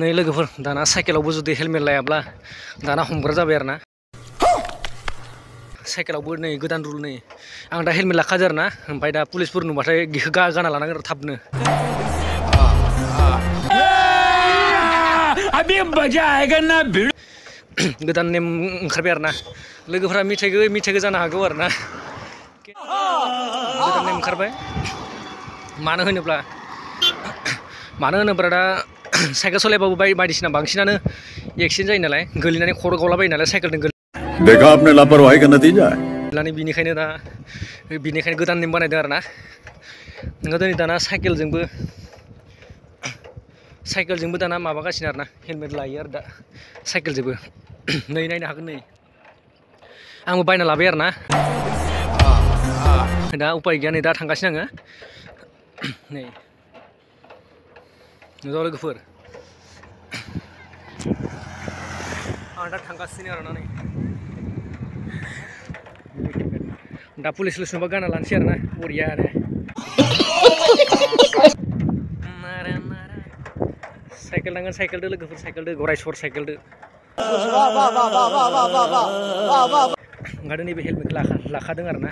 नै लोगोफोर दाना साइकेलावबो जुदि हेलमेट लायाब्ला दाना हमग्रा जाबाय आरो ना साइकेलावबो नै गोदान रुल नै आं दा हेलमेट लाखादो आरो ना ओमफ्राय दा पुलिसफोर नुबाथाय गिखौ गाना लानांगोन आरो थाबनो अभी मजा आएगा ना गोदान नेम ओंखारबाय आरो ना लोगोफोरा मिथाइखौ जानो हागौ आरो ना गोदान नेम ओंखारबाय मानो होनोब्ला दा साइकेल सालायबाबो बायदिसिना बांसिनानो एक्सिडेन्ट जायो नालाय गोलैनानै खर' गावलाबायो नालाय साइकेलजों देखा आपने लापरवाही का नतीजा है बिनिखायनो गोदान नेम बानायदों आरो ना नोङो दिनै दाना साइकेलजोंबो दाना माबागासिनो आरो ना हेलमेट लायो आरो दा साइकेलजोंबो नै नायनो हागोन नै आंबो बायना लाबाय आरो ना दा उपाय गैया नै दा थांगासिनो आङो नै लोगोफोर आं दा थांगासिनो आरो ना नै दा पुलिस नुबा गाना लानोसै आरो ना बरियानो साइकेल नांगोन साइकेलदो लोगोफोर साइकेलदो गरायसर साइकेलदो ओंखायनो नैबे हेलमेटखौ लाखादों आरो ना